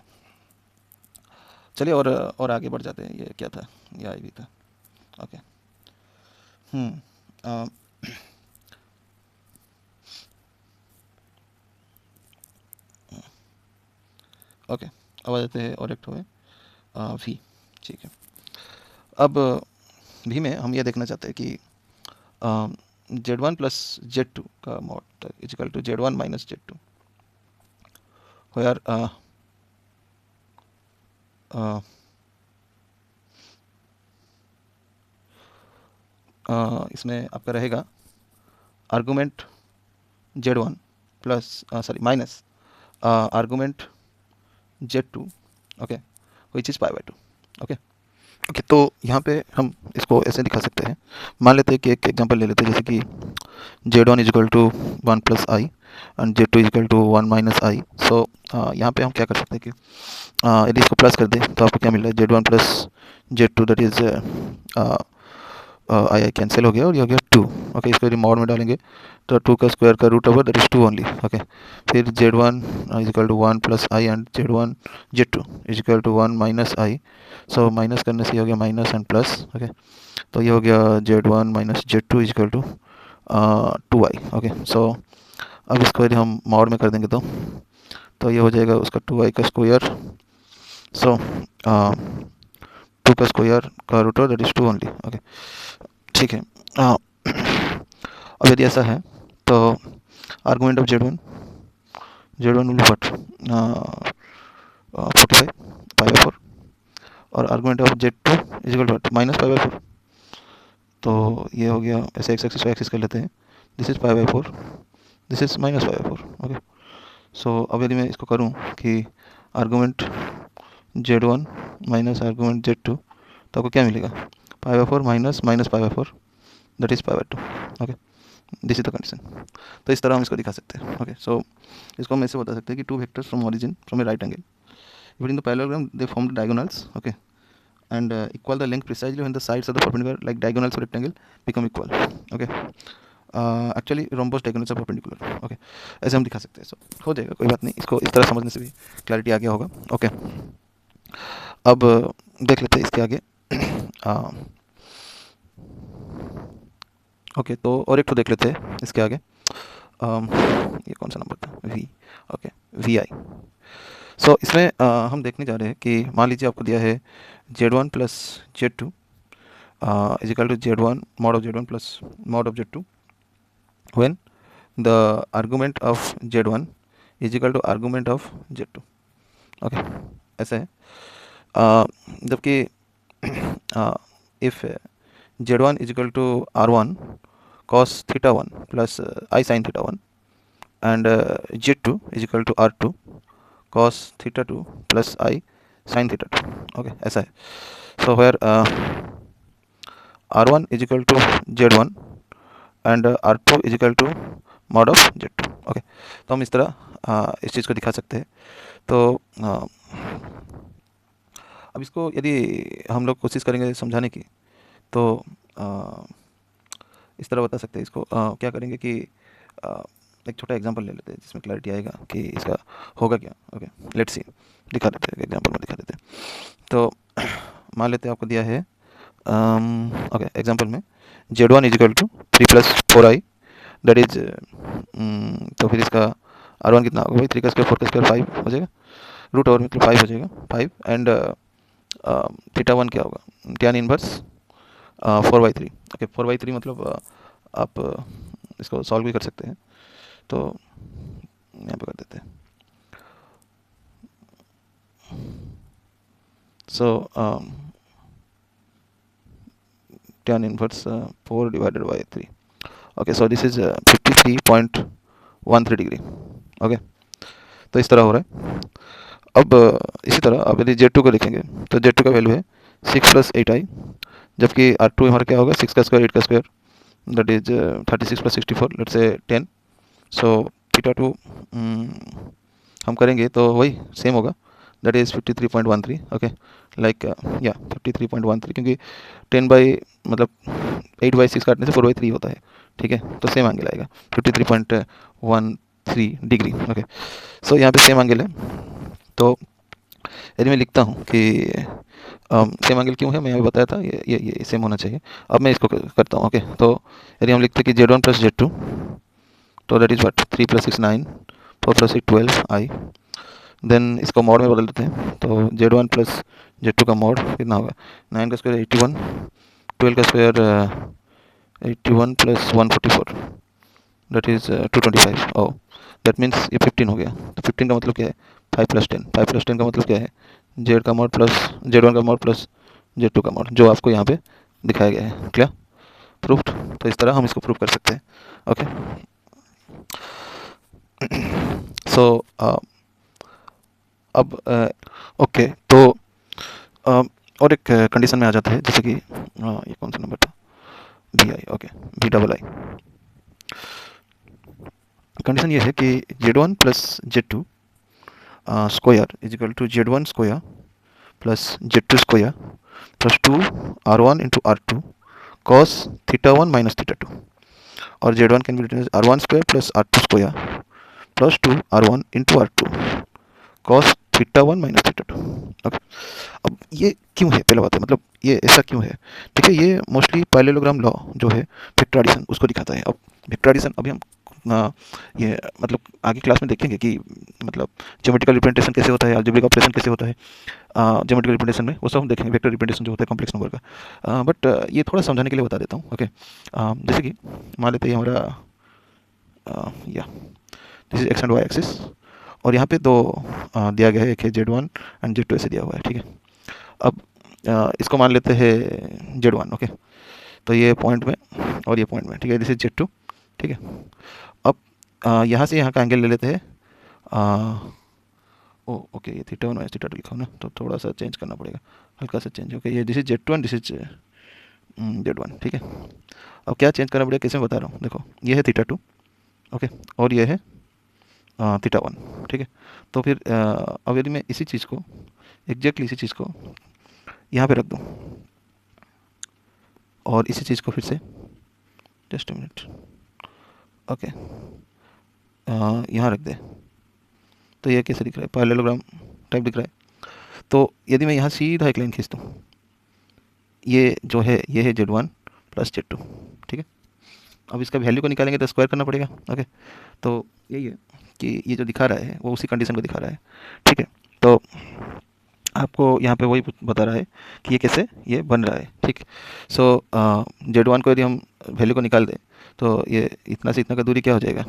चलिए और आगे बढ़ जाते हैं, ये क्या था, ये आई भी था। ओके अ, ओके अब आ जाते हैं और एक हुए वी, ठीक है। अब भी में हम ये देखना चाहते हैं कि Z1 + Z2 का mod equal to Z1 - Z2, where इसमें आपका रहेगा argument Z1 plus sorry minus argument Z2, okay which is π/2, okay okay. तो यहाँ पे हम इसको ऐसे दिखा सकते हैं, मान लेते हैं कि एक एग्जांपल ले लेते हैं, जैसे कि Z1 = 1 + आई एंड Z2 = 1 - आई। सो यहाँ पे हम क्या कर सकते हैं कि यदि इसको प्लस कर दें तो आपको क्या मिल रहा है Z1 + Z2 that is I cancel हो गया और ये हो गया 2, ओके। इसको यदि मॉड में डालेंगे तो 2 का स्क्वायर का root over that is 2 only, okay. फिर Z1 = 1 + I and Z2 = 1 - I, so minus करने से ये हो गया माइनस एंड प्लस, ओके। तो ये हो गया Z1 - Z2 = 2i, okay. So अब इसको यदि हम मॉड में कर देंगे तो ये हो जाएगा उसका 2i का स्क्वायर, सो 2 का स्क्वायर का root that is 2 only. Okay, ठीक है। अब यदि ऐसा है तो argument of Z1 will be what 45 pi/4 और argument of Z2 is equal to what minus pi/4। तो ये हो गया, ऐसे एक्स एक्सिस वाई एक्सिस कर लेते हैं, this is pi/4, this is minus pi/4। Okay, so अब यदि मैं इसको करूँ कि argument Z1 minus argument Z2 तो आपको क्या मिलेगा, pi/4 minus minus pi/4 that is pi/2। Okay, this is the condition. तो इस तरह हम इसको दिखा सकते हैं। ओके, सो इसको हम ऐसे बता सकते हैं कि two vectors from origin from A right angle if in the parallelogram they form the diagonals, okay, and equal the length precisely when the sides of the perpendicular like diagonals of rectangle become equal। okay, actually rhombus diagonals are perpendicular. Okay, ऐसे हम दिखा सकते हैं। सो हो जाएगा, कोई बात नहीं, इसको इस तरह समझने से भी क्लैरिटी आ गया होगा। ओके, अब देख लेते हैं इसके आगे। ओके, तो और एक तो देख लेते हैं इसके आगे। ये कौन सा नंबर था, वी। Okay, VI। सो इसमें हम देखने जा रहे हैं कि मान लीजिए आपको दिया है Z1 plus Z2 is equal to Z1 mod of Z1 plus mod of Z2 when the argument of Z1 is equal to argument of Z2। Okay, ऐसा है। जबकि if Z1 is equal to R1 cos theta 1 plus I sin theta 1 and Z2 is equal to R2 cos theta 2 plus I sin theta 2। Okay, ऐसा है। So where R1 is equal to Z1 and R2 is equal to mod of Z2। Okay, तो हम इस तरह इस चीज़ को दिखा सकते हैं। तो अब इसको यदि हम लोग कोशिश करेंगे समझाने की तो इस तरह बता सकते हैं इसको। क्या करेंगे कि एक छोटा एग्जांपल ले लेते हैं जिसमें क्लैरिटी आएगा कि इसका होगा क्या। ओके, लेट्स सी, दिखा देते हैं, एग्जांपल में दिखा देते हैं। तो मान लेते हैं आपको दिया है, ओके, एग्जांपल में Z1 is equal to 3 plus 4I that is, तो फिर इसका R1 कितना होगा भाई, 3 का स्क्वायर 4 का स्क्वायर 5 हो जाएगा, रूट ओवर मतलब 5 हो जाएगा, 5 एंड थीटा 1 क्या होगा, tan इनवर्स 4/3। ओके, 4/3 मतलब आप इसको सॉल्व भी कर सकते हैं। तो यहाँ पे कर देते हैं। सो tan inverse 4 divided by 3। Okay, so this is 53.13 degree. Okay, तो इस तरह हो रहा है। अब इसी तरह आप यदि Z2 को देखेंगे तो Z2 का वैल्यू है 6 प्लस 8I, जबकि R2 हमारा क्या होगा, 6 का स्क्वायर 8 का square that is 36 plus 64 let's say 10। So theta 2 हम करेंगे तो वही सेम होगा, दैट इज़ 53.13। ओके, लाइक या 53.13, क्योंकि 10 बाई मतलब 8/6 काटने से 4/3 होता है। ठीक है, तो सेम एंगल आएगा 53.13 डिग्री। ओके, सो यहाँ पे सेम एंगल है। तो यदि मैं लिखता हूँ कि सेम एंगल क्यों है, मैं अभी बताया था, ये सेम होना चाहिए। अब मैं इसको करता हूँ। ओके, तो यदि हम लिखते हैं कि Z1 प्लस Z2 तो that is what 3 plus 6 9, 4 plus 8 12I। Then इसको मॉड में बदल देते हैं, तो Z1 प्लस Z2 का मॉड कितना होगा, 9 का स्क्वायर 81, 12 का square 81 plus 144 that is 225। Oh that means ये 15 हो गया। तो 15 का मतलब क्या है, 5 प्लस 10, 5 प्लस 10 का मतलब क्या है, Z का मॉड प्लस Z1 का मॉड प्लस Z2 का मॉड, जो आपको यहाँ पे दिखाया गया है। Clear, proofed. तो इस तरह हम इसको प्रूव कर सकते हैं। ओके, सो अब ओके, तो और एक कंडीशन में आ जाता है, जैसे कि ये कौन सा नंबर था, VI। Okay, VII। कंडीशन ये है कि Z1 plus Z2 square is equal to Z1 square plus Z2 square plus 2R1 into R2 cos theta 1 minus theta 2, और Z1 can be written as R1 square plus R2 square plus 2R1 into R2 cos theta 1 minus theta 2। Okay, अब ये क्यों है, पहला बात है, मतलब ये ऐसा क्यों है। ठीक है, ये मोस्टली पैरेललोग्राम लॉ जो है वेक्टर एडिशन उसको दिखाता है। अब वेक्टर एडिशन अभी हम ये मतलब आगे क्लास में देखेंगे कि मतलब ज्योमेट्रिकल रिप्रेजेंटेशन कैसे होता है, अलजेब्रिक ऑपरेशन कैसे होता है ज्योमेट्रिकल रिप्रेजेंटेशन में, वो सब हम देखेंगे, वेक्टर रिप्रेजेंटेशन जो होता है कॉम्प्लेक्स नंबर का। बट ये थोड़ा समझाने के लिए बता देता हूँ। ओके, जैसे कि मान लेते हैं हमारा या this is x and y axis, और यहाँ पे दो दिया गया है, एक है Z1 एंड Z2 ऐसे दिया हुआ है। ठीक है, अब इसको मान लेते हैं Z1। ओके, तो ये पॉइंट में और ये पॉइंट में, ठीक है, दिस इज Z2। ठीक है, अब यहाँ से यहाँ का एंगल ले लेते हैं। ओ ओके, ये थीटा 1 माइनस थीटा 2 लिखा हो ना, तो थोड़ा सा चेंज करना पड़ेगा, हल्का सा चेंज। ओके, ये this is Z2 and this is Z1। ठीक है, अब क्या चेंज करना पड़ेगा, कैसे मैं बता रहा हूँ, देखो ये है थीटा 2। ओके, और ये है थीटा 1। ठीक है, तो फिर अब यदि मैं इसी चीज़ को, एग्जैक्टली इसी चीज़ को यहाँ पे रख दूँ, और इसी चीज़ को फिर से, जस्ट अ मिनट, ओके, यहाँ रख दे, तो ये कैसे दिख रहा है, पैरेललोग्राम टाइप दिख रहा है। तो यदि मैं यहाँ सीधा एक लाइन खींच दूँ, ये जो है ये है Z1 प्लस Z2। ठीक है, अब इसका वैल्यू को निकालेंगे तो स्क्वायर करना पड़ेगा। ओके, तो यही है कि ये जो दिखा रहा है वो उसी कंडीशन को दिखा रहा है। ठीक है, तो आपको यहाँ पे वही बता रहा है कि ये कैसे ये बन रहा है। ठीक, सो Z1 को यदि हम वैल्यू को निकाल दें तो ये इतना से इतना का दूरी क्या हो जाएगा,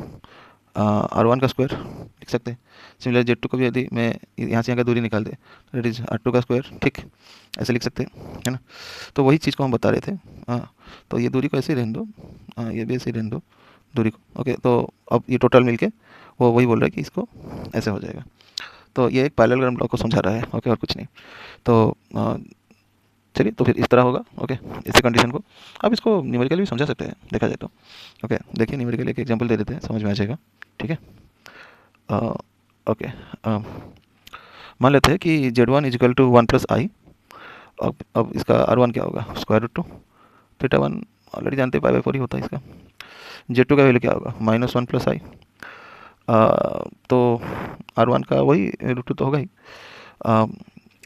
R1 का स्क्वायर लिख सकते हैं। सिमिलर Z2 को भी यदि मैं यहाँ से यहाँ का दूरी निकाल दे तो इट इज़ R2 का स्क्वायर। ठीक, ऐसे लिख सकते हैं, है ना। तो वही चीज़ को हम बता रहे थे। तो ये दूरी को ऐसे ही रहने दो, ये भी ऐसे ही रहने दो दूरी को। ओके, तो अब ये टोटल मिलके वो वही बोल रहा है कि इसको ऐसे हो जाएगा। तो ये एक पैरेललोग्राम लॉ को समझा रहा है। ओके, और कुछ नहीं। तो चलिए, तो फिर इस तरह होगा। ओके, इसी कंडीशन को अब इसको न्यूमेरिकली भी समझा सकते हैं देखा जाए तो। ओके, देखिए न्यूमेरिकली एक एग्जांपल दे देते हैं, समझ में आ जाएगा। ठीक है, ओके, मान लेते हैं कि Z1 is equal to 1 plus i. अब इसका R1 क्या होगा, स्क्वायर रूट 2 थीटा 1, ऑलरेडी जानते हैं पाई/4 ही होता है इसका। Z2 का वैल्यू क्या होगा, -1 प्लस आई। तो R1 का वही रूट 2 तो होगा ही।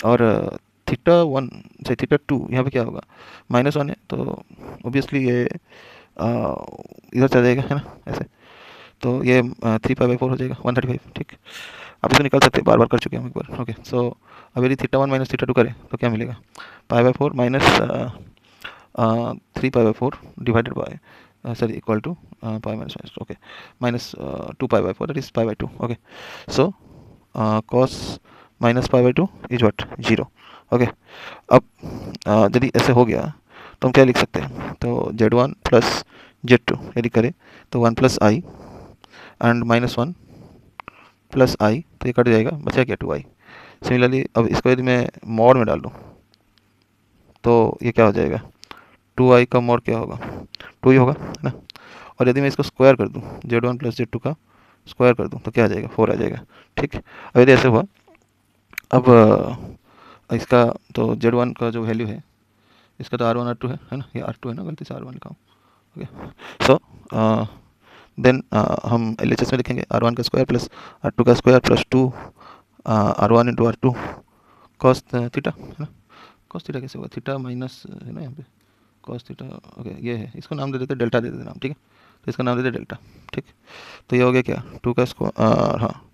और थीटा 1 से थीटा 2 यहाँ पे क्या होगा, -1 है, तो ऑब्वियसली ये इधर चला जाएगा, है ना, ऐसे। तो ये 3π/4 हो जाएगा, 135। ठीक, आप इसको निकाल सकते हैं, बार बार कर चुके हैं हम एक बार। ओके, सो अब यदि थीटा 1 माइनस थीटा 2 करें तो क्या मिलेगा, π/4 minus 3π/4 divided by sorry equal to pi minus, okay, minus 2π/4 that is π/2। Okay, so cos minus π/2 is what, 0। Okay, अब यदि ऐसे हो गया तो हम क्या लिख सकते हैं, तो Z1 प्लस Z2 यदि करें तो 1 plus I and -1 plus i, तो ये कट जाएगा, बचा क्या, 2i। सिमिलरली अब इसको यदि मैं मॉड में डाल दूँ तो ये क्या हो जाएगा, 2i का मॉड क्या होगा, 2 ही होगा, है ना। और यदि मैं इसको स्क्वायर कर दूँ, Z1 प्लस Z2 का स्क्वायर कर दूँ तो क्या आ जाएगा, 4 आ जाएगा। ठीक, अब यदि ऐसे हुआ, अब इसका तो Z1 का जो वैल्यू है, इसका तो R1 R2 है ना, ये R2 है ना, गलती से R1 लिखा हूँ। ओके, सो देन हम LHS में लिखेंगे R1 का स्क्वायर प्लस R2 का square plus 2 R1 into R2 cos theta, है ना। कॉस थीटा कैसे होगा, थीटा माइनस है ना यहाँ पे, कॉस थीटा। ओके, ये है, इसको नाम दे देते, डेल्टा दे देते नाम। ठीक है, तो इसका नाम देते डेल्टा। ठीक, तो ये हो गया क्या, 2 का स्क्वायर, हाँ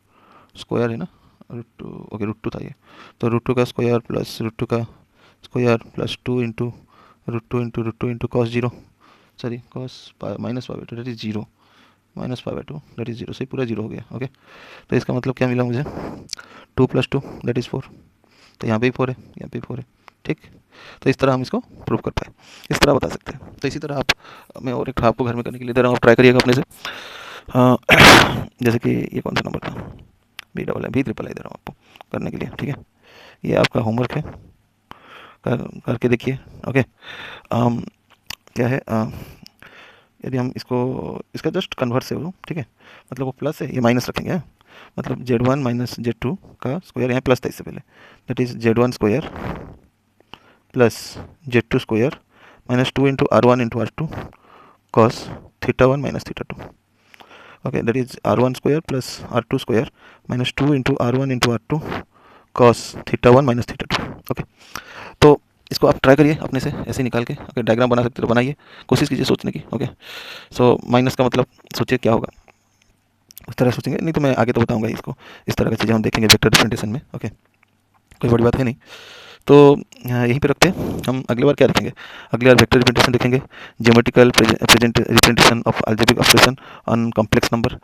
स्क्वायर है ना, √2। ओके, √2 था ये, तो √2 का स्क्वायर प्लस √2 का square plus 2 into √2 into cos 0, sorry cos minus π/2 that is 0, minus π/2 that is 0, से पूरा 0 हो गया। ओके, तो इसका मतलब क्या मिला मुझे, 2 + 2 दैट इज़ 4, तो यहाँ पे भी 4 है, यहाँ पे भी 4 है। ठीक, तो इस तरह हम इसको प्रूव कर पाए, इस तरह बता सकते हैं। तो इसी तरह आप, मैं और एक आपको घर में करने के लिए दे रहा हूँ, आप ट्राई करिएगा अपने से। जैसे कि ये कौन सा नंबर था, B+B दे रहा हूँ आपको करने के लिए। ठीक है, ये आपका होमवर्क है, करके देखिए। ओके, क्या है, यदि हम इसको, इसका जस्ट कन्वर्ट से हो, ठीक है, मतलब वो प्लस है, ये माइनस रखेंगे, मतलब Z1 माइनस Z2 का स्क्वायर, यहाँ प्लस था इससे पहले, that is Z1 square plus Z2 square minus 2 into R1 into R2 cos theta 1 minus theta 2। Okay, that is R1 square plus R2 square minus 2 into R1 into R2 cos theta 1 minus theta 2। Okay, तो इसको आप try करिए अपने से, ऐसे ही निकाल के। अगर डायग्राम बना सकते तो बनाइए, कोशिश कीजिए सोचने की। ओके, सो माइनस का मतलब सोचिए क्या होगा, उस तरह सोचेंगे, नहीं तो मैं आगे तो बताऊंगा ही इसको। इस तरह की चीज़ें हम देखेंगे वेक्टर रिप्रेजेंटेशन में। ओके, कोई बड़ी बात है नहीं। तो यहीं पे रखते हैं। हम अगली बार क्या देखेंगे? अगली बार वेक्टर रिप्रेजेंटेशन देखेंगे, geometrical representation of algebraic operation on complex number.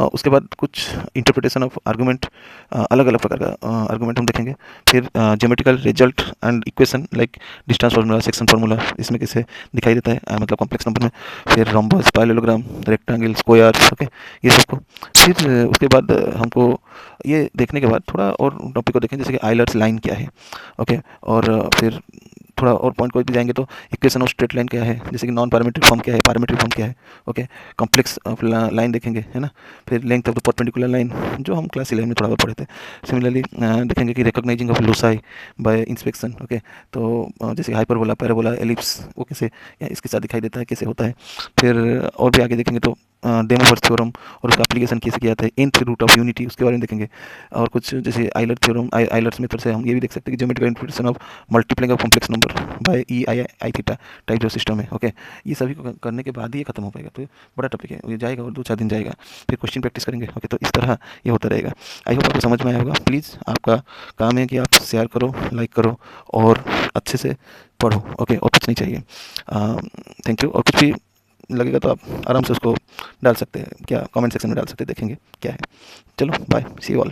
उसके बाद कुछ इंटरप्रिटेशन ऑफ आर्गूमेंट, अलग अलग प्रकार का आर्गूमेंट हम देखेंगे। फिर geometrical result and equation like distance formula, section formula, इसमें कैसे दिखाई देता है मतलब कॉम्प्लेक्स नंबर में। फिर rhombus, parallelogram, rectangle, square, okay, ये सबको। फिर उसके बाद हमको ये देखने के बाद थोड़ा और टॉपिक को देखें, जैसे कि आइलर्स लाइन क्या है, ओके। और फिर थोड़ा और पॉइंट को भी जाएंगे तो इक्वेशन ऑफ स्ट्रेट लाइन क्या है, जैसे कि नॉन पैरामीट्रिक फॉर्म क्या है, पैरामीट्रिक फॉर्म क्या है, ओके। कॉम्प्लेक्स लाइन देखेंगे, है ना। फिर length of the perpendicular line, जो हम क्लास 11 में थोड़ा बहुत पढ़े थे। सिमिलरली देखेंगे कि recognising of loci bye inspection, okay. तो जैसे हाइपरबोला, पैराबोला, एलिप्स, वो कैसे या इसके साथ दिखाई देता है, कैसे होता है। फिर और भी आगे देखेंगे तो डेमोवर्स थ्योरम और उसका एप्लीकेशन कैसे किया जाता है, nth रूट ऑफ यूनिटी, उसके बारे में देखेंगे। और कुछ जैसे आइलर थ्योरम, आइलर्स मेथड से हम ये भी देख सकते हैं कि geometrical interpretation of multiplying of complex number by E i theta type जो सिस्टम है, ओके। ये सभी को करने के बाद ही ये खत्म हो पाएगा। तो ये बड़ा टॉपिक है, ये जाएगा और 2-4 दिन जाएगा। फिर क्वेश्चन प्रैक्टिस करेंगे, ओके। तो इस तरह ये होता रहेगा। आई होप आपको समझ में आया होगा। प्लीज़ आपका काम है कि आप शेयर करो, लाइक करो और अच्छे से पढ़ो, ओके। और कुछ नहीं चाहिए। Thank you. और कुछ भी लगेगा तो आप आराम से उसको डाल सकते हैं, क्या कमेंट सेक्शन में डाल सकते हैं, देखेंगे क्या है। चलो बाय, सी यू ऑल।